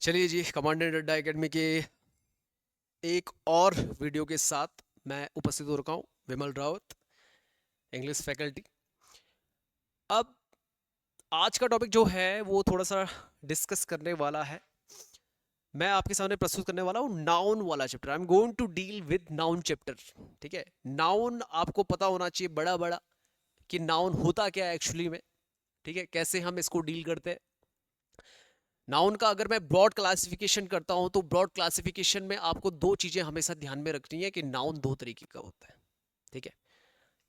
चलिए जी, commandant Adda academy के एक और वीडियो के साथ मैं उपस्थित हो रखा हूँ, विमल रावत, इंग्लिश फैकल्टी। अब आज का टॉपिक जो है वो थोड़ा सा डिस्कस करने वाला है। मैं आपके सामने प्रस्तुत करने वाला हूँ नाउन वाला chapter. I am going to deal with noun chapter. ठीक है, नाउन आपको पता होना चाहिए बड़ा बड़ा कि नाउन होता क्या है एक्चुअली में। ठीक है, कैसे हम इसको डील करते हैं। नाउन का अगर मैं ब्रॉड क्लासिफिकेशन करता हूं तो ब्रॉड क्लासिफिकेशन में आपको दो चीजें हमेशा ध्यान में रखनी है कि नाउन दो तरीके का होता है। ठीक है,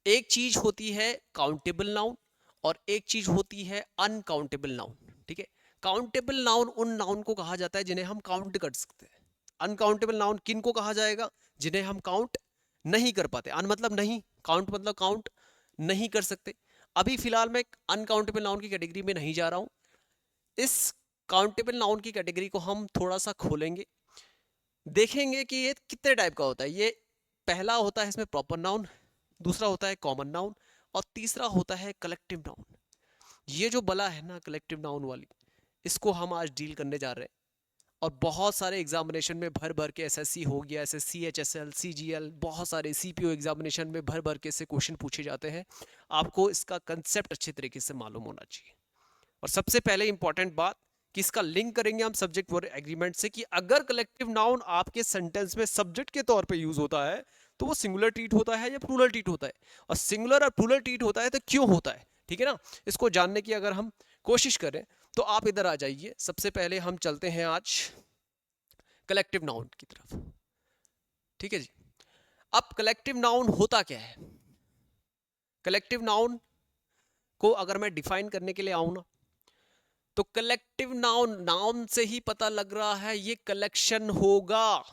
एक चीज होती है काउंटेबल नाउन और एक चीज होती है अनकाउंटेबल नाउन। ठीक है, काउंटेबल नाउन उन नाउन को कहा जाता है जिन्हें हम काउंट कर सकते हैं। अनकाउंटेबल नाउन किन को कहा जाएगा? जिन्हें हम काउंट नहीं कर पाते। अन मतलब नहीं, काउंट मतलब काउंट नहीं कर सकते। अभी फिलहाल मैं अनकाउंटेबल नाउन की कैटेगरी में नहीं जा रहा हूं। इस काउंटेबल नाउन की कैटेगरी को हम थोड़ा सा खोलेंगे, देखेंगे कि ये कितने टाइप का होता है। ये पहला होता है इसमें प्रॉपर नाउन, दूसरा होता है कॉमन नाउन और तीसरा होता है कलेक्टिव नाउन। ये जो बला है ना कलेक्टिव नाउन वाली, इसको हम आज डील करने जा रहे हैं। और बहुत सारे एग्जामिनेशन में भर भर के एसएससी हो गया, एसएससी, एचएसएल, सीजीएल, बहुत सारे सीपीओ एग्जामिनेशन में भर भर के से क्वेश्चन पूछे जाते हैं। आपको इसका कंसेप्ट अच्छे तरीके से मालूम होना चाहिए। और सबसे पहले इंपॉर्टेंट बात कि इसका लिंक करेंगे हम सब्जेक्ट वर्ब एग्रीमेंट से, कि अगर कलेक्टिव नाउन आपके सेंटेंस में सब्जेक्ट के तौर पे यूज होता है तो वो सिंगुलर ट्रीट होता है या प्लूरल ट्रीट होता है, और सिंगुलर और प्लूरल ट्रीट होता है तो क्यों होता है। ठीक है ना, इसको जानने की अगर हम कोशिश करें तो आप इधर आ जाइए। सबसे पहले हम चलते हैं आज कलेक्टिव नाउन की तरफ। ठीक है जी, अब कलेक्टिव नाउन होता क्या है। कलेक्टिव नाउन को अगर मैं डिफाइन करने के लिए आऊं ना, तो कलेक्टिव नाउन, नाउन से ही पता लग रहा है ये कलेक्शन होगा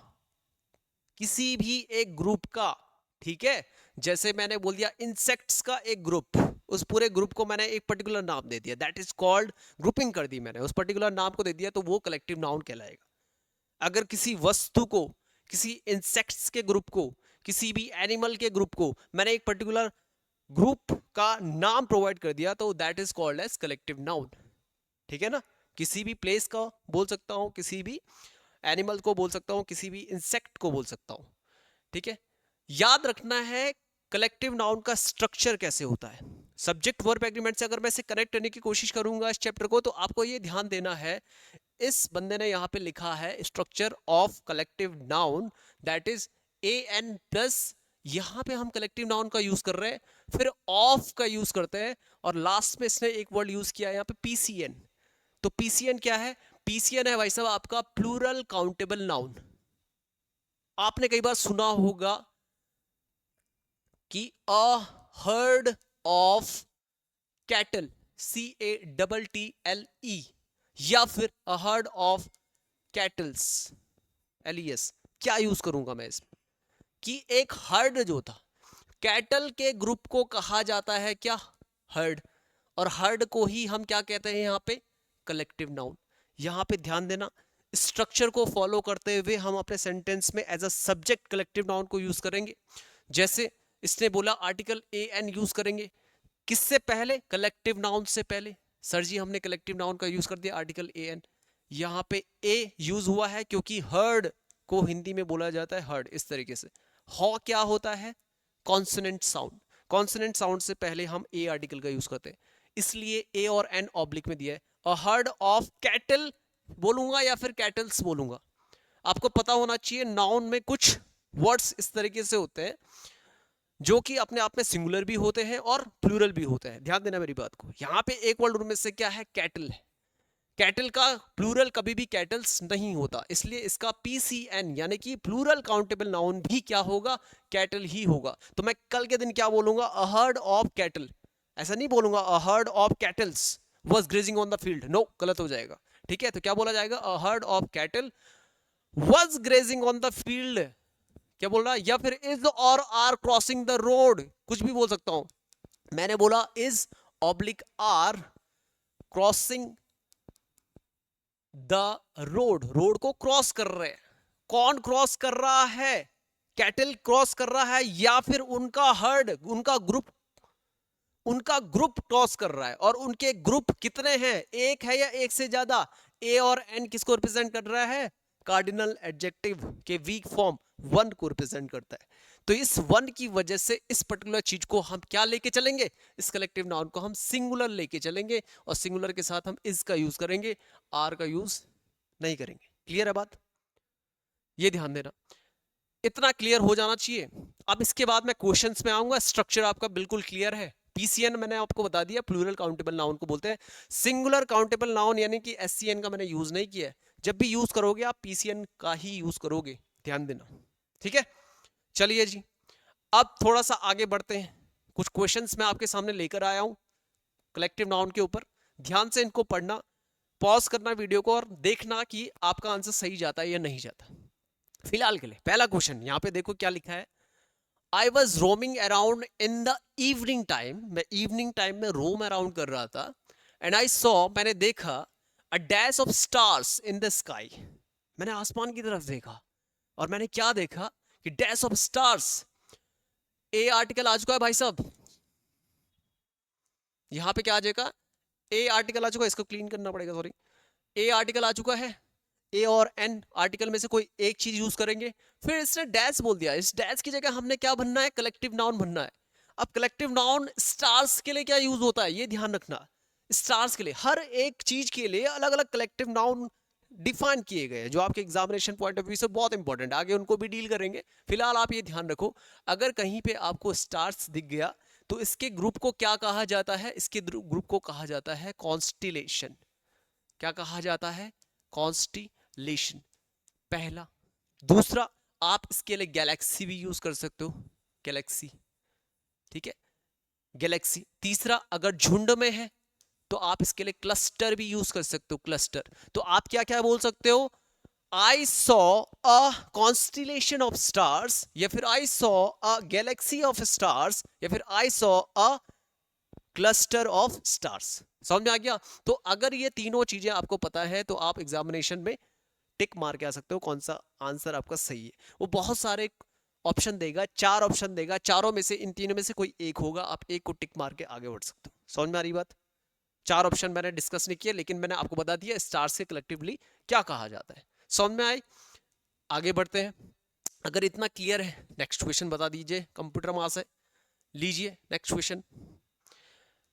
किसी भी एक ग्रुप का। ठीक है, जैसे मैंने बोल दिया इंसेक्ट्स का एक ग्रुप, उस पूरे ग्रुप को मैंने एक पर्टिकुलर नाम दे दिया, दैट इज कॉल्ड ग्रुपिंग कर दी मैंने, उस पर्टिकुलर नाम को दे दिया तो वो कलेक्टिव नाउन कहलाएगा। अगर किसी वस्तु को, किसी इंसेक्ट्स के ग्रुप को, किसी भी एनिमल के ग्रुप को मैंने एक पर्टिकुलर ग्रुप का नाम प्रोवाइड कर दिया तो that is called as collective noun. ठीक है ना, किसी भी प्लेस का बोल सकता हूं, किसी भी एनिमल को बोल सकता हूं, किसी भी इंसेक्ट को बोल सकता हूं। ठीक है, याद रखना है कलेक्टिव नाउन का स्ट्रक्चर कैसे होता है। सब्जेक्ट वर्ब एग्रीमेंट से अगर मैं इसे कनेक्ट करने की कोशिश करूंगा इस चैप्टर को, तो आपको ये ध्यान देना है, इस बंदे ने यहां पे लिखा है structure of collective noun, that is a n plus, यहां पे हम कलेक्टिव नाउन का यूज कर रहे हैं, फिर ऑफ का यूज करते हैं, और लास्ट में इसने एक वर्ड यूज किया है यहां पे पीसीएन। तो पीसीएन क्या है? पीसीएन है भाई साहब आपका प्लूरल काउंटेबल नाउन। आपने कई बार सुना होगा कि अ हर्ड ऑफ कैटल, CATTLE, या फिर अ हर्ड ऑफ कैटल्स, LES। क्या यूज करूंगा मैं इसमें कि एक हर्ड जो था, कैटल के ग्रुप को कहा जाता है क्या? हर्ड। और हर्ड को ही हम क्या कहते हैं यहां पे? Collective noun. यहां पे ध्यान देना, स्ट्रक्चर को फॉलो करते हुए हम अपने सेंटेंस में as a subject collective noun को यूज करेंगे। जैसे इसने बोला आर्टिकल AN यूज करेंगे, किससे पहले? कलेक्टिव नाउन से पहले। सर जी हमने कलेक्टिव नाउन का यूज कर दिया आर्टिकल AN, यहां पे ए यूज हुआ है क्योंकि हर्ड को हिंदी में बोला जाता है हर्ड, इस तरीके से। हॉ क्या होता है? Consonant sound. कॉन्सोनेंट साउंड से पहले हम ए आर्टिकल का यूज करते हैं, इसलिए ए और एन ऑब्लिक में दिया है। अ हर्ड ऑफ कैटल बोलूंगा या फिर कैटल्स बोलूंगा, आपको पता होना चाहिए नाउन में कुछ वर्ड्स इस तरीके से होते हैं जो कि अपने आप में सिंगुलर भी होते हैं और प्लूरल भी होते हैं। ध्यान देना मेरी बात को, यहां पे एक वर्ड उनमें से क्या है? कैटल है। कैटल का प्लूरल कभी भी कैटल्स नहीं होता, इसलिए इसका PCN यानी कि प्लूरल काउंटेबल नाउन भी क्या होगा? कैटल ही होगा। तो मैं कल के दिन क्या बोलूंगा? अ हर्ड ऑफ कैटल, ऐसा नहीं बोलूंगा a herd of cattles was grazing on the field, no, गलत हो जाएगा। ठीक है, तो क्या बोला जाएगा? A herd of cattle was grazing on the field. क्या बोल रहा है? या फिर इज और आर क्रॉसिंग द रोड, कुछ भी बोल सकता हूं। मैंने बोला is oblique are crossing the road, road को क्रॉस कर रहे हैं। कौन क्रॉस कर रहा है? कैटल क्रॉस कर रहा है या फिर उनका हर्ड, उनका ग्रुप उनका ग्रुप टॉस कर रहा है, और उनके ग्रुप कितने हैं, एक है या एक से ज्यादा? ए और एन किसको रिप्रेजेंट कर रहा है? कार्डिनल एडजेक्टिव के वीक फॉर्म वन को रिप्रेजेंट करता है। तो इस वन की वजह से इस पर्टिकुलर चीज को हम क्या लेके चलेंगे, इस कलेक्टिव नाउन को हम सिंगुलर लेके चलेंगे, और सिंगुलर के साथ हम इस का यूज करेंगे, आर का यूज नहीं करेंगे। क्लियर है बात? ये ध्यान देना, इतना क्लियर हो जाना चाहिए। अब इसके बाद मैं क्वेश्चंस में आऊंगा, स्ट्रक्चर आपका बिल्कुल क्लियर है। पीसीएन मैंने आपको बता दिया, प्लूरल काउंटेबल नाउन को बोलते हैं। सिंगुलर काउंटेबल नाउन यानी कि एससीएन का मैंने यूज नहीं किया है। जब भी यूज करोगे आप पीसीएन का ही यूज करोगे, ध्यान देना, ठीक है। चलिए जी, अब थोड़ा सा आगे बढ़ते हैं। कुछ क्वेश्चंस मैं आपके सामने लेकर आया हूं कलेक्टिव नाउन के ऊपर। ध्यान से इनको पढ़ना, पॉज करना वीडियो को, और देखना कि आपका आंसर सही जाता है या नहीं जाता। फिलहाल के लिए पहला क्वेश्चन यहां पे देखो क्या लिखा है। I was roaming around in the evening time, मैं इवनिंग टाइम में रोम अराउंड कर रहा था, एंड आई सॉ, मैंने देखा, अ dash of stars in the sky, मैंने आसमान की तरफ देखा, और मैंने क्या देखा कि dash of stars. A article आ चुका है भाई साहब, यहां पे क्या आ जाएगा, ए आर्टिकल आ चुका है, इसको क्लीन करना पड़ेगा, सॉरी। ए आर्टिकल आ चुका है, ए और एन आर्टिकल में से कोई एक चीज यूज करेंगे, फिर इसने डैश बोल दिया, इस डैश की जगह हमने क्या बनना है, कलेक्टिव नाउन बनना है। अब कलेक्टिव नाउन स्टार्स के लिए क्या यूज होता है, ये ध्यान रखना। स्टार्स के लिए, हर एक चीज के लिए अलग अलग कलेक्टिव नाउन डिफाइन किए गए हैं, जो आपके एग्जामिनेशन पॉइंट ऑफ व्यू से बहुत इंपॉर्टेंट है, आगे उनको भी डील करेंगे। फिलहाल आप ये ध्यान रखो, अगर कहीं पे आपको स्टार्स दिख गया तो इसके ग्रुप को क्या कहा जाता है, इसके ग्रुप को कहा जाता है कॉन्स्टिलेशन। क्या कहा जाता है, कॉन्स्टिलेशन, पहला। दूसरा, आप इसके लिए गैलेक्सी भी यूज कर सकते हो, गैलेक्सी, ठीक है, गैलेक्सी। तीसरा, अगर झुंड में है तो आप इसके लिए क्लस्टर भी यूज कर सकते हो, क्लस्टर। तो आप क्या क्या बोल सकते हो, I saw a constellation of stars, या फिर I saw a Galaxy of stars, या फिर I saw a cluster of stars. समझ में आ गया? तो अगर ये तीनों चीजें आपको पता है तो आप एग्जामिनेशन में टिक मार के आ सकते हो कौन सा आंसर आपका सही है। वो बहुत सारे ऑप्शन देगा, 4 ऑप्शन देगा, चारों में से, इन तीनों में से कोई एक होगा, आप एक को टिक मार के आगे बढ़ सकते हो। समझ में आ रही बात? 4 ऑप्शन मैंने डिस्कस नहीं किया, लेकिन मैंने आपको बता दिया स्टार से कलेक्टिवली क्या कहा जाता है। समझ में आई? आगे बढ़ते हैं। अगर इतना क्लियर है, नेक्स्ट क्वेश्चन बता दीजिए कंप्यूटर मास है, लीजिए नेक्स्ट क्वेश्चन।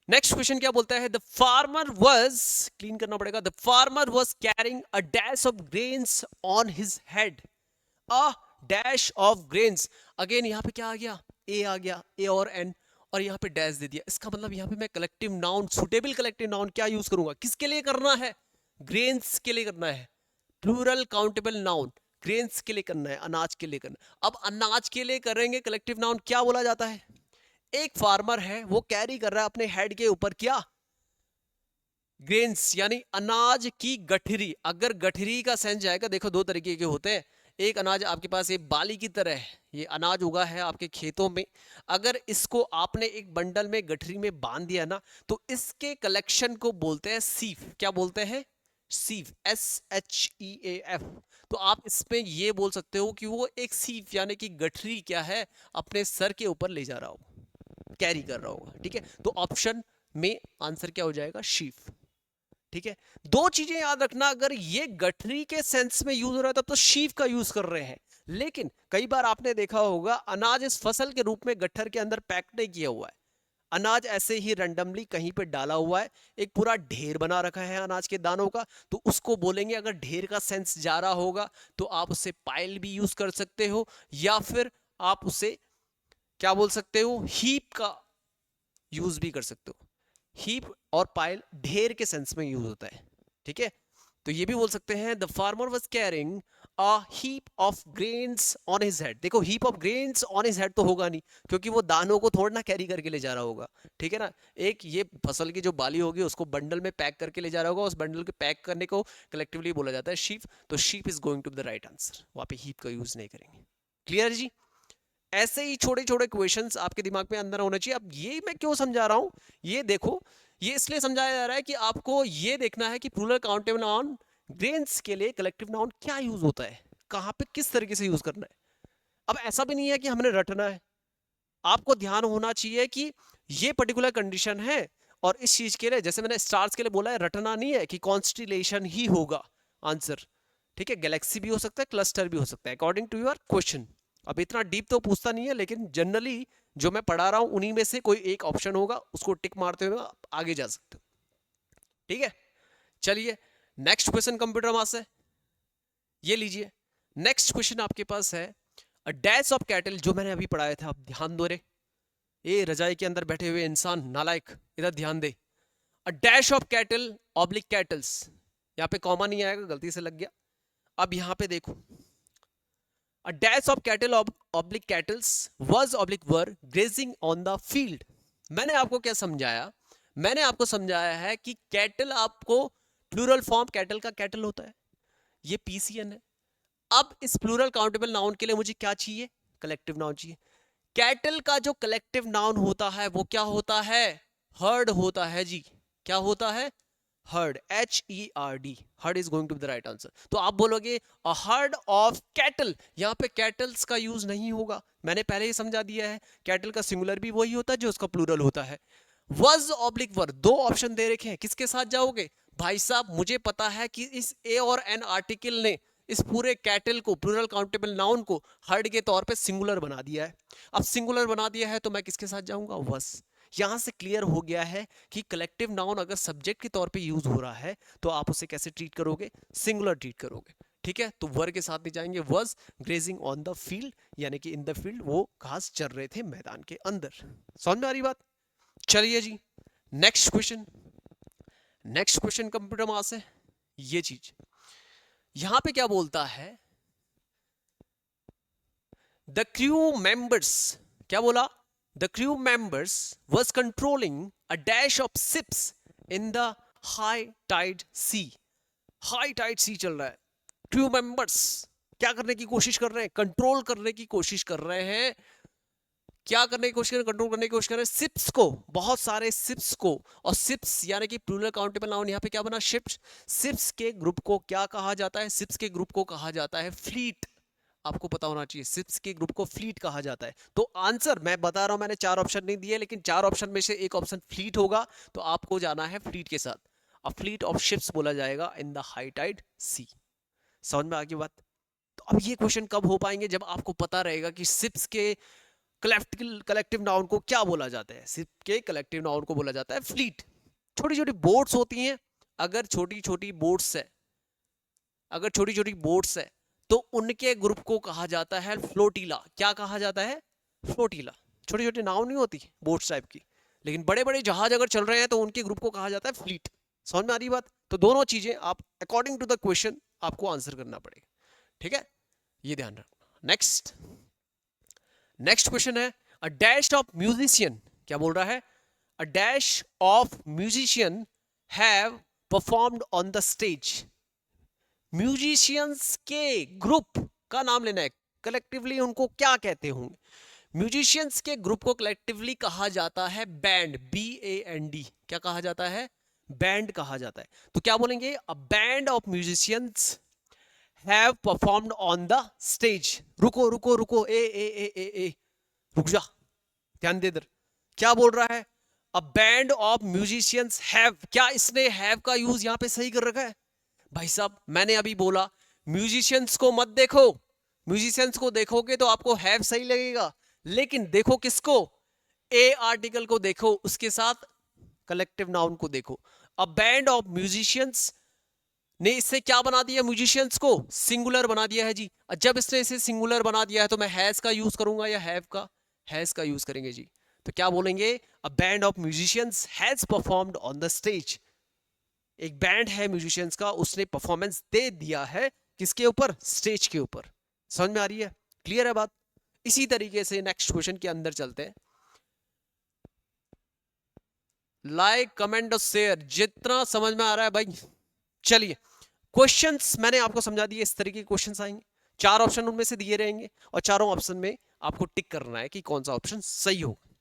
नेक्स्ट क्वेश्चन क्या बोलता है, द फार्मर वाज, क्लीन करना पड़ेगा, the farmer was carrying a dash of grains on his head, a dash of grains. Again यहाँ पे क्या आ गया, ए आ गया, ए और एन, और यहाँ पे डैश दे दिया। इसका मतलब यहाँ पे मैं collective noun, suitable collective noun क्या यूज करूंगा, किसके लिए करना है, ग्रेन्स के लिए करना है। प्लूरल काउंटेबल नाउन, ग्रेन्स के लिए करना है, अनाज के लिए करना है। अब अनाज के लिए करेंगे कलेक्टिव नाउन, क्या बोला जाता है, एक फार्मर है, वो कैरी कर रहा है अपने हेड के ऊपर क्या, ग्रेन्स, यानी अनाज की गठरी। अगर गठरी का सेंस जाएगा, देखो दो तरीके के होते हैं, एक अनाज आपके पास ये बाली की तरह है, ये अनाज उगा है आपके खेतों में, अगर इसको आपने एक बंडल में गठरी में बांध दिया ना, तो इसके कलेक्शन को बोलते हैं सीफ। क्या बोलते हैं, सीफ, SHEAF। तो आप इसमें ये बोल सकते हो कि वो एक सीफ यानी कि गठरी क्या है, अपने सर के ऊपर ले जा रहा हो, कैरी कर रहा होगा, ठीक है। तो ऑप्शन में आंसर क्या हो जाएगा, शीफ, ठीक है। दो चीजें याद रखना, अगर ये गठरी के सेंस में यूज हो रहा है तब तो शीफ का यूज कर रहे हैं, लेकिन कई बार आपने देखा होगा अनाज इस फसल के रूप में गट्ठर के अंदर पैक नहीं किया हुआ है, अनाज ऐसे ही रैंडमली कहीं पे डाला हुआ है, एक पूरा ढेर बना रखा है अनाज के दानों का, तो उसको बोलेंगे, अगर ढेर का सेंस जा रहा होगा तो आप उसे पाइल भी यूज कर सकते हो, या फिर आप उसे क्या बोल सकते हो, हीप का यूज भी कर सकते हो। हीप और पाइल ढेर के सेंस में यूज होता है, ठीक है। तो ये भी बोल सकते हैं, the farmer was carrying a heap of grains on his head. देखो heap of grains on his head तो होगा नहीं, क्योंकि वो दानों को थोड़ा ना कैरी करके ले जा रहा होगा, ठीक है ना। एक ये फसल की जो बाली होगी उसको बंडल में पैक करके ले जा रहा होगा, उस बंडल के पैक करने को कलेक्टिवली बोला जाता है शीप। तो sheep is going to the right answer, वहां पे हीप का यूज नहीं करेंगे। क्लियर जी? ऐसे ही छोटे छोटे क्वेश्चंस आपके दिमाग में अंदर होने चाहिए। अब ये मैं क्यों समझा रहा हूं, ये देखो, ये इसलिए समझाया जा रहा है कि आपको ये देखना है कि प्लूरल काउंटेबल नाउन ग्रेन्स के लिए कलेक्टिव नाउन क्या यूज होता है, कहां पे किस तरीके से यूज करना है। अब ऐसा भी नहीं है कि हमने रटना है, आपको ध्यान होना चाहिए कि ये पर्टिकुलर कंडीशन है। और इस चीज के लिए जैसे मैंने स्टार्स के लिए बोला है, रटना नहीं है कि कॉन्स्टिलेशन ही होगा आंसर, ठीक है। गैलेक्सी भी हो सकता है, क्लस्टर भी हो सकता है, अकॉर्डिंग टू योर क्वेश्चन। अब इतना डीप तो पूछता नहीं है, लेकिन जनरली जो मैं पढ़ा रहा हूं उन्हीं में से कोई एक ऑप्शन होगा, उसको टिक मारते हुए आप आगे जा सकते हो, ठीक है। चलिए नेक्स्ट क्वेश्चन कंप्यूटर मास है, ये लीजिए। नेक्स्ट क्वेश्चन आपके पास है, अ डैश ऑफ कैटल, जो मैंने अभी पढ़ाया था, आप ध्यान दो रे, ये रजाई के अंदर बैठे हुए इंसान नालायक, इधर ध्यान दे। A dash of cattle oblique cattles, यहाँ पे कॉमा नहीं आएगा, गलती से लग गया। अब यहाँ पे देखो, अ dash of cattle oblique kettles was oblique were grazing on the field. मैंने आपको क्या समझाया, मैंने आपको समझाया है कि कैटल आपको प्लूरल फॉर्म कैटल का कैटल होता है, ये पीसीएन है। अब इस प्लूरल काउंटेबल नाउन के लिए मुझे क्या चाहिए, कलेक्टिव नाउन चाहिए। कैटल का जो कलेक्टिव नाउन होता है वो क्या होता है, हर्ड होता है जी। क्या होता है, herd, HERD, herd is going to be the right answer. तो आप बोलोगे अ हर्ड ऑफ कैटल, यहां पे कैटल्स का यूज नहीं होगा, मैंने पहले ही समझा दिया है। कैटल का सिंगुलर भी वही होता है जो उसका प्लूरल होता है। वज ऑब्लिक वर, दो ऑप्शन दे रखे हैं, किसके साथ जाओगे भाई साहब। मुझे पता है कि इस ए और एन आर्टिकल ने इस पूरे कैटल को, प्लूरल काउंटेबल नाउन को हर्ड के तौर पे सिंगुलर बना दिया है। अब सिंगुलर बना दिया है तो मैं किसके साथ जाऊंगा, वस। यहां से क्लियर हो गया है कि कलेक्टिव नाउन अगर सब्जेक्ट के तौर पे यूज हो रहा है तो आप उसे कैसे ट्रीट करोगे, सिंगुलर ट्रीट करोगे, ठीक है। तो वर के साथ नहीं जाएंगे, वज ग्रेजिंग ऑन द फील्ड, यानी कि इन द फील्ड, वो घास चर रहे थे मैदान के अंदर। समझ में आ रही बात। चलिए जी next question, next question computer मास है, ये चीज यहां पे क्या बोलता है, द क्रू मेंबर्स, क्या बोला, the crew members was controlling a dash of ships in the high tide sea. High tide sea चल रहा है, क्रू मेंबर्स क्या करने की कोशिश कर रहे हैं, कंट्रोल करने की कोशिश कर रहे हैं। क्या करने की कोशिश कर रहे हैं, कंट्रोल करने की कोशिश कर रहे हैं शिप्स को, बहुत सारे शिप्स को। और शिप्स यानी कि प्लूरल काउंटेबल नाउन, यहाँ पे क्या बना, शिप्स। शिप्स के ग्रुप को क्या कहा जाता है, शिप्स के ग्रुप को कहा जाता है फ्लीट। आपको पता होना चाहिए, शिप्स के ग्रुप को फ्लीट कहा जाता है। तो आंसर मैं बता रहा हूं, मैंने चार ऑप्शन नहीं दिए, लेकिन चार ऑप्शन में से एक ऑप्शन फ्लीट होगा, तो आपको जाना है फ्लीट के साथ। अब फ्लीट ऑफ शिप्स बोला जाएगा इन द हाई टाइड सी। समझ में आ गई बात। तो अब ये क्वेश्चन कब हो पाएंगे, जब आपको पता रहेगा कि शिप्स के कलेक्टिव नाउन को क्या बोला जाता है। शिप के कलेक्टिव नाउन को बोला जाता है फ्लीट। छोटी छोटी बोट्स होती हैं, अगर छोटी छोटी बोट्स है, अगर छोटी छोटी बोट्स है तो उनके ग्रुप को कहा जाता है फ्लोटीला। क्या कहा जाता है, फ्लोटीला। छोटी छोटी नाव नहीं होती बोट्स टाइप की, लेकिन बड़े बड़े जहाज अगर चल रहे हैं तो उनके ग्रुप को कहा जाता है फ्लीट। समझ में आ रही बात। तो दोनों चीजें आप अकॉर्डिंग टू द क्वेश्चन आपको आंसर करना पड़ेगा, ठीक है, ये ध्यान रखना। नेक्स्ट, नेक्स्ट क्वेश्चन है, अ डैश ऑफ म्यूजिशियन, क्या बोल रहा है, अ dash of musician have performed on the stage. Musicians के ग्रुप का नाम लेना है, कलेक्टिवली उनको क्या कहते होंगे। म्यूजिशियंस के ग्रुप को कलेक्टिवली कहा जाता है बैंड, BAND। क्या कहा जाता है, बैंड कहा जाता है। तो क्या बोलेंगे, a band of musicians have performed on the stage. रुको रुको रुको, ए रुक जा, ध्यान दे इधर। क्या बोल रहा है, a band of musicians have, क्या इसने हैव का यूज यहां पे सही कर रखा है भाई साहब। मैंने अभी बोला म्यूजिशियंस को मत देखो, म्यूजिशियंस को देखोगे तो आपको हैव सही लगेगा, लेकिन देखो किसको, ए आर्टिकल को देखो, उसके साथ कलेक्टिव नाउन को देखो। अ बैंड ऑफ म्यूजिशियंस ने इससे क्या बना दिया, म्यूजिशियंस को सिंगुलर बना दिया है जी। जब इसने इसे सिंगुलर बना दिया है तो मैं हैज का यूज करूंगा या हैव का, हैज का यूज करेंगे जी। तो क्या बोलेंगे, a band of musicians has performed on the stage. एक बैंड है म्यूजिशियंस का, उसने परफॉर्मेंस दे दिया है किसके ऊपर, स्टेज के ऊपर। समझ में आ रही है, क्लियर है बात। इसी तरीके से नेक्स्ट क्वेश्चन के अंदर चलते हैं। लाइक कमेंट और शेयर जितना समझ में आ रहा है भाई। चलिए क्वेश्चंस मैंने आपको समझा दिए, इस तरीके के क्वेश्चंस आएंगे, चार ऑप्शन उनमें से दिए रहेंगे और चारों ऑप्शन में आपको टिक करना है कि कौन सा ऑप्शन सही होगा।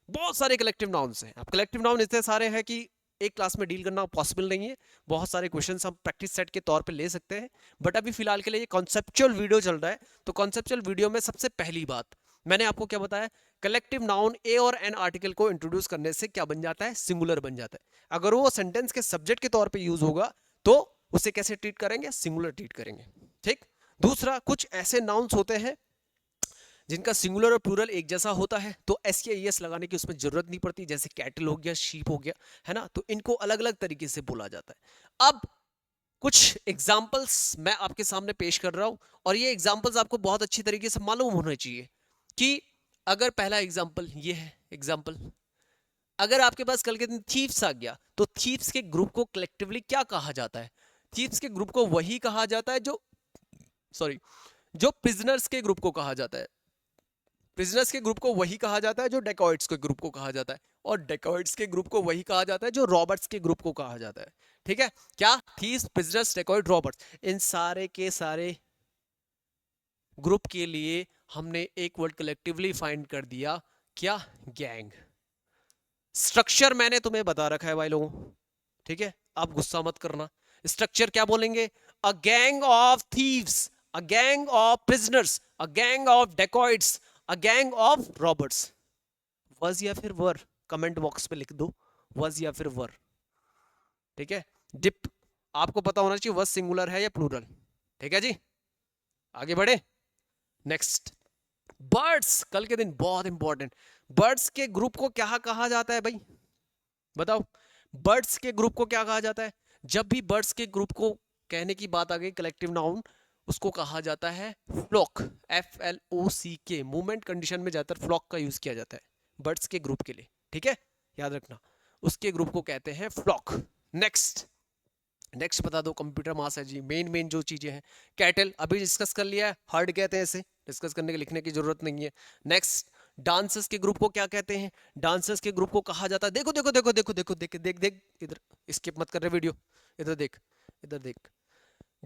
बहुत सारे कलेक्टिव नाउन्स हैं, अब कलेक्टिव नाउन इतने सारे हैं कि एक क्लास में डील करना पॉसिबल नहीं है। बहुत सारे क्वेश्चंस हम प्रैक्टिस सेट के तौर पे ले सकते हैं, बट अभी फिलहाल के लिए ये कॉन्सेप्चुअल वीडियो चल रहा है। तो कॉन्सेप्चुअल वीडियो में सबसे पहली बात मैंने आपको क्या बताया, कलेक्टिव नाउन ए और एन आर्टिकल को इंट्रोड्यूस करने से क्या बन जाता है, सिंगुलर बन जाता है। अगर वो सेंटेंस के सब्जेक्ट के तौर पे यूज होगा तो उसे कैसे ट्रीट करेंगे, सिंगुलर ट्रीट करेंगे। ठीक। दूसरा, कुछ ऐसे नाउन्स होते हैं जिनका सिंगुलर और प्लूरल एक जैसा होता है तो एस या एस लगाने की उसमें जरूरत नहीं पड़ती, जैसे कैटल हो गया, शीप हो गया, है ना। तो इनको अलग अलग तरीके से बोला जाता है। अब कुछ एग्जाम्पल्स मैं आपके सामने पेश कर रहा हूं और ये एग्जाम्पल्स आपको बहुत अच्छी तरीके से मालूम होने चाहिए कि अगर पहला एग्जाम्पल ये है, एग्जाम्पल अगर आपके पास कल के दिन थीव्स आ गया तो थीव्स के ग्रुप को कलेक्टिवली क्या कहा जाता है? थीव्स के ग्रुप को वही कहा जाता है जो प्रिजनर्स के ग्रुप को कहा जाता है। प्रिजनर्स के ग्रुप को वही कहा जाता है जो डेकॉइट्स के ग्रुप को कहा जाता है, और डेकॉइट्स के ग्रुप को वही कहा जाता है जो रॉबर्ट्स के ग्रुप को कहा जाता है। ठीक है, क्या? थीव्स, प्रिजनर्स, डेकॉइट, रॉबर्ट्स, इन सारे के सारे ग्रुप के लिए हमने एक वर्ड कलेक्टिवली फाइंड कर दिया, क्या? गैंग। स्ट्रक्चर मैंने तुम्हें बता रखा है भाई लोगों, ठीक है, आप गुस्सा मत करना। स्ट्रक्चर क्या बोलेंगे? A gang of thieves, a gang of prisoners, a gang of dacoits, a gang of Roberts. वज या फिर वर कमेंट बॉक्स पे लिख दो, वज या फिर वर। ठीक है, डिप आपको पता होना चाहिए वज सिंगुलर है या प्लूरल। ठीक है जी, आगे बढ़े। नेक्स्ट, बर्ड्स, कल के दिन बहुत इंपॉर्टेंट। बर्ड्स के ग्रुप को क्या कहा जाता है भाई, बताओ? बर्ड्स के ग्रुप को क्या कहा जाता है? जब भी बर्ड्स के ग्रुप को कहने की बात आ गई कलेक्टिव नाउन, उसको कहा जाता है फ्लॉक, FLOCK। मूवमेंट कंडीशन में ज्यादातर फ्लॉक का यूज किया जाता है बर्ड्स के ग्रुप के लिए। ठीक है, याद रखना, उसके ग्रुप को कहते हैं फ्लॉक। नेक्स्ट बता दो, कंप्यूटर मास है जी, मेन जो चीजें हैं। कैटल अभी डिस्कस कर लिया है, हर्ड कहते हैं इसे, डिस्कस करने के लिखने की जरूरत नहीं है। नेक्स्ट, डांसर्स के ग्रुप को क्या कहते हैं? डांसर्स के ग्रुप को कहा जाता है, देखो देखो देखो देखो देखो देख देख देख इधर, स्किप मत कर रहे वीडियो, इधर देख, इधर देख।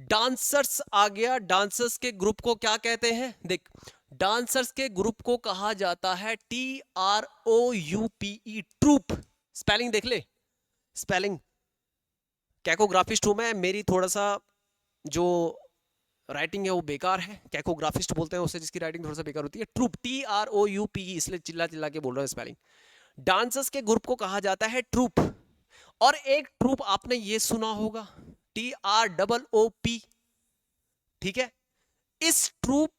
डांसर्स आ गया, डांसर्स के ग्रुप को क्या कहते हैं? देख, डांसर्स के ग्रुप को कहा जाता है TROUPE, ट्रूप। स्पेलिंग देख ले, स्पेलिंग। कैकोग्राफिस्ट हूं मैं, मेरी थोड़ा सा जो राइटिंग है वो बेकार है, कैकोग्राफिस्ट बोलते हैं उसे जिसकी राइटिंग थोड़ा सा बेकार होती है। ट्रूप, TROUPE, इसलिए चिल्ला चिल्ला के बोल रहा हूं स्पेलिंग। डांसर्स के ग्रुप को कहा जाता है ट्रूप। और एक ट्रूप आपने ये सुना होगा, TROOP। ठीक है, इस ट्रूप,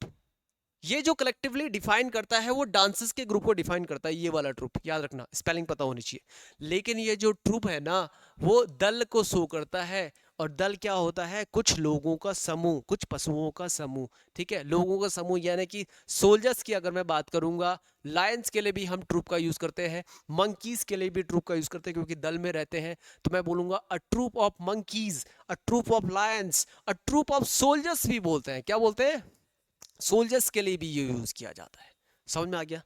ये जो कलेक्टिवली डिफाइन करता है वो डांसर्स के ग्रुप को डिफाइन करता है, ये वाला ट्रूप, याद रखना, स्पेलिंग पता होनी चाहिए। लेकिन ये जो ट्रूप है ना, वो दल को शो करता है, और दल क्या होता है? कुछ लोगों का समूह, कुछ पशुओं का समूह। ठीक है, लोगों का समूह, यानी कि सोल्जर्स की अगर मैं बात करूंगा, लायंस के लिए भी हम ट्रूप का यूज करते हैं, मंकीज के लिए भी ट्रूप का यूज करते हैं क्योंकि दल में रहते हैं। तो मैं बोलूंगा a troop of monkeys, a troop of lions, a troop of soldiers भी बोलते हैं। क्या बोलते हैं? सोल्जर्स के लिए भी ये यूज किया जाता है। समझ में आ गया?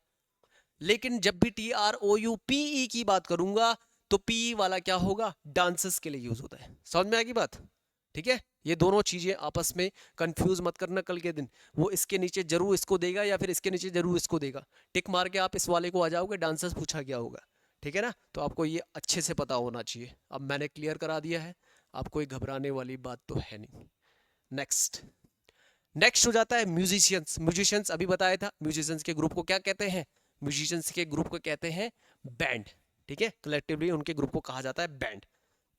लेकिन जब भी TROUPE की बात करूंगा तो PE वाला क्या होगा? डांसर्स के लिए यूज होता है। समझ में आ गई बात? ठीक है, ये दोनों चीजें आपस में कंफ्यूज मत करना कल के दिन, वो इसके नीचे जरूर इसको देगा या फिर इसके नीचे जरूर इसको देगा। टिक मार के आप इस वाले को आ जाओगे, डांसर्स पूछा गया होगा। ठीक है ना, तो आपको ये अच्छे से पता होना चाहिए। अब मैंने क्लियर करा दिया है, आप कोई घबराने वाली बात तो है नहीं। नेक्स्ट हो जाता है म्यूजिशियंस। म्यूजिशियंस अभी बताया था, म्यूजिशियंस के ग्रुप को क्या कहते हैं? म्यूजिशियंस के ग्रुप को कहते हैं बैंड। ठीक है, कलेक्टिवली उनके ग्रुप को कहा जाता है बैंड।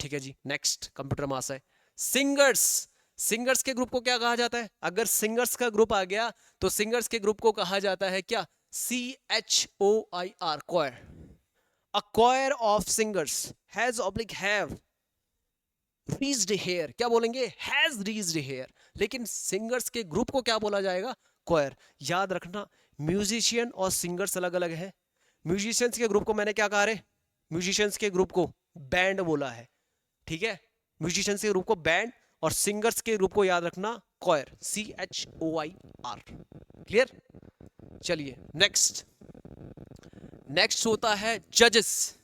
ठीक है जी, नेक्स्ट कंप्यूटर मास है। सिंगर्स, सिंगर्स के ग्रुप को क्या कहा जाता है? अगर सिंगर्स का ग्रुप आ गया तो सिंगर्स के ग्रुप को कहा जाता है क्या? CHOIR, choir। A choir of singers has oblique have reached here। क्या बोलेंगे? Has reached here. लेकिन सिंगर्स के ग्रुप को क्या बोला जाएगा? क्वायर। याद रखना, म्यूजिशियन और सिंगर्स अलग अलग है। म्यूजिशियंस के ग्रुप को मैंने क्या कहा रे? म्यूजिशियंस के ग्रुप को बैंड बोला है। ठीक है, म्यूजिशियंस के ग्रुप को बैंड, और सिंगर्स के ग्रुप को याद रखना क्वायर, CHOIR। क्लियर? चलिए नेक्स्ट होता है जजेस।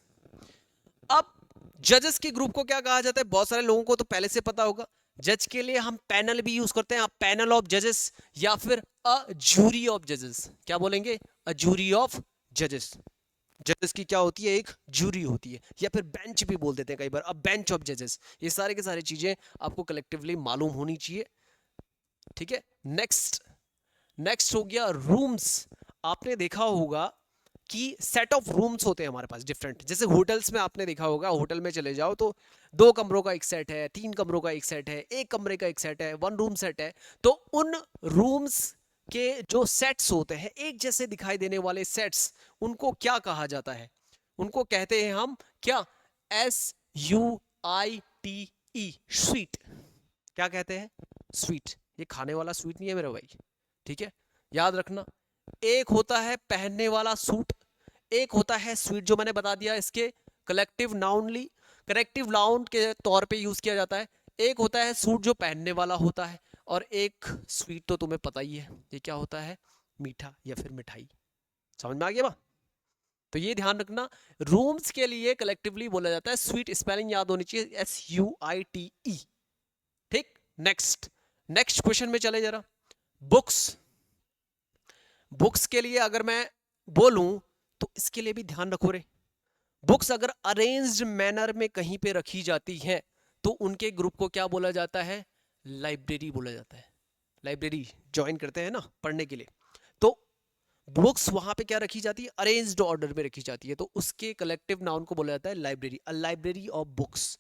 अब जजेस के ग्रुप को क्या कहा जाता है? बहुत सारे लोगों को तो पहले से पता होगा, जज के लिए हम पैनल भी यूज करते हैं, पैनल ऑफ जजेस या फिर अ जूरी ऑफ जजेस। क्या बोलेंगे? अ जूरी ऑफ जजेस। जजेस की क्या होती है? एक जूरी होती है, या फिर बेंच भी बोल देते हैं कई बार, अ बेंच ऑफ जजेस। ये सारे के सारी चीजें आपको कलेक्टिवली मालूम होनी चाहिए। ठीक है, नेक्स्ट हो गया रूम्स। आपने देखा होगा कि सेट ऑफ रूम्स होते हैं हमारे पास डिफरेंट। जैसे होटल्स में आपने देखा होगा, होटल में चले जाओ तो 2 कमरों का एक सेट है, 3 कमरों का एक सेट है, 1 कमरे का एक सेट है, 1 रूम सेट है। तो उन रूम्स के जो सेट्स होते हैं, एक जैसे दिखाई देने वाले सेट्स, उनको क्या कहा जाता है? उनको कहते हैं हम क्या? SUITE, sweet. क्या कहते हैं? स्वीट। ये खाने वाला स्वीट नहीं है मेरा भाई, ठीक है? याद रखना, एक होता है पहनने वाला सूट, एक होता है स्वीट, जो मैंने बता दिया इसके कलेक्टिव नाउन के तौर पे यूज किया जाता है। एक होता है सूट जो पहनने वाला होता है, और एक स्वीट तो तुम्हें पता ही है ये क्या होता है, मीठा या फिर मिठाई। समझ में आ गया बा? तो ये ध्यान रखना, रूम्स के लिए कलेक्टिवली बोला जाता है स्वीट, स्पेलिंग याद होनी चाहिए SUITE। ठीक, नेक्स्ट क्वेश्चन में चले जरा। बुक्स के लिए अगर मैं बोलूं तो इसके लिए भी ध्यान रखो रे। बुक्स अगर अरेंज्ड मैनर में कहीं पे रखी जाती है तो उनके ग्रुप को क्या बोला जाता है? लाइब्रेरी बोला जाता है। लाइब्रेरी ज्वाइन करते हैं ना पढ़ने के लिए, तो बुक्स वहां पे क्या रखी जाती है? अरेंज्ड ऑर्डर में रखी जाती है, तो उसके कलेक्टिव नाउन को बोला जाता है library, a library of books.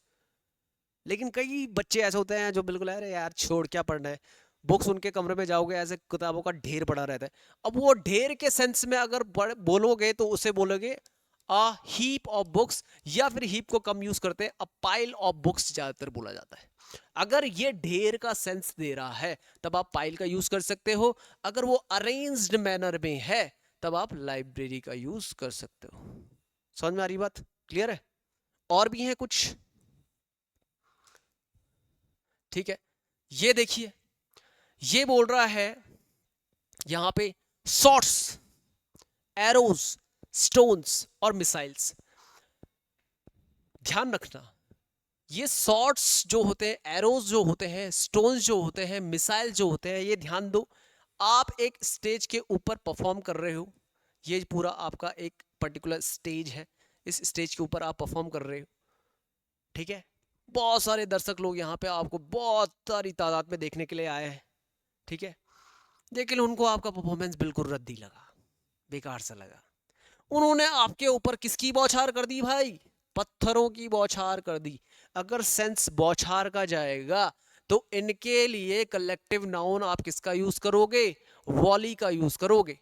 लेकिन कई बच्चे ऐसे होते हैं जो बिल्कुल, अरे यार छोड़, क्या पढ़ना है बुक्स, उनके कमरे में जाओगे ऐसे किताबों का ढेर पड़ा रहता है। अब वो ढेर के सेंस में अगर बोलोगे तो उसे बोलोगे अ हीप ऑफ बुक्स, या फिर हीप को कम यूज करते हैं, अ पाइल ऑफ बुक्स ज्यादातर बोला जाता है। अगर ये ढेर का सेंस दे रहा है तब आप पाइल का यूज कर सकते हो, अगर वो अरेंज्ड मैनर में है तब आप लाइब्रेरी का यूज कर सकते हो। समझ में आ रही बात? क्लियर है? और भी है कुछ? ठीक है, ये देखिए, ये बोल रहा है यहां पे शॉट्स, एरोज, स्टोन्स और मिसाइल्स। ध्यान रखना, ये शॉट्स जो होते हैं, एरोज जो होते हैं, स्टोन्स जो होते हैं, मिसाइल जो होते हैं, ये ध्यान दो, आप एक स्टेज के ऊपर परफॉर्म कर रहे हो। ये पूरा आपका एक पर्टिकुलर स्टेज है, इस स्टेज के ऊपर आप परफॉर्म कर रहे हो, ठीक है? बहुत सारे दर्शक लोग यहाँ पे आपको बहुत सारी तादाद में देखने के लिए आए हैं, ठीक है? लेकिन उनको आपका परफॉर्मेंस बिल्कुल रद्दी लगा, बेकार सा लगा। उन्होंने आपके ऊपर किसकी बौछार कर दी भाई? पत्थरों की बौछार कर दी। अगर सेंस बौछार का जाएगा तो इनके लिए कलेक्टिव नाउन आप किसका यूज करोगे? वॉली का यूज करोगे।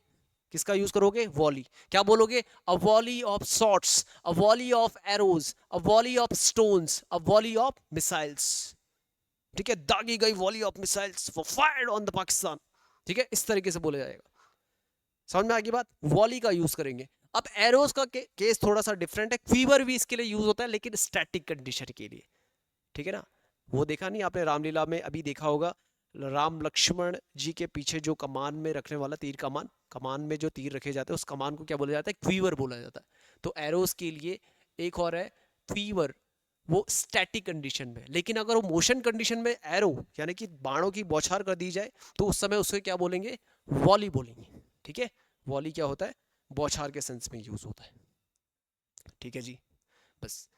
किसका यूज करोगे? वॉली। क्या बोलोगे? A volley of shots, a volley of arrows, a volley of stones, a volley of missiles. ठीक है, दागी गई volley of missiles for fired on the Pakistan. ठीक है, इस तरीके से बोला जाएगा। समझ में आ गई बात? वॉली का यूज करेंगे। अब एरोज का केस थोड़ा सा डिफरेंट है, क्वीवर भी इसके लिए यूज होता है लेकिन स्टैटिक कंडीशन के लिए, ठीक है ना? वो देखा नहीं आपने रामलीला में? अभी देखा होगा, राम लक्ष्मण जी के पीछे जो कमान में रखने वाला तीर कमान, कमान में जो तीर रखे जाते हैं उस कमान को क्या बोला जाता है? क्वीवर बोला जाता है। तो एरोज के लिए एक और है क्वीवर, वो स्टैटिक कंडीशन में। लेकिन अगर वो मोशन कंडीशन में एरो यानी कि बाणों की बौछार कर दी जाए तो उस समय उसे क्या बोलेंगे? वॉली बोलेंगे। ठीक है, वॉली क्या होता है? बौछार के सेंस में यूज होता है। ठीक है जी, बस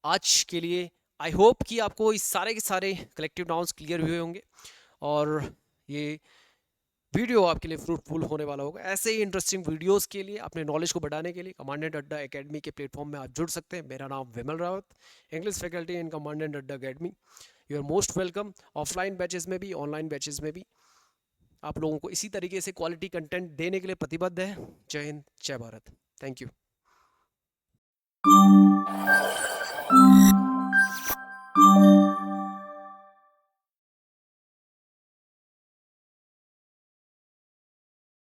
आज के लिए आई होप कि आपको इस सारे के सारे कलेक्टिव नाउन्स क्लियर हुए होंगे और ये वीडियो आपके लिए फ्रूटफुल होने वाला होगा। ऐसे ही इंटरेस्टिंग वीडियोस के लिए, अपने नॉलेज को बढ़ाने के लिए कमांडेंट अड्डा एकेडमी के प्लेटफॉर्म में आप जुड़ सकते हैं। मेरा नाम Vimal Rawat, English faculty in commandant Adda academy. You are most welcome. Offline batches में भी, ऑनलाइन बैचेस में भी आप लोगों को इसी तरीके से क्वालिटी कंटेंट देने के लिए प्रतिबद्ध है। जय हिंद, जय भारत। Thank you.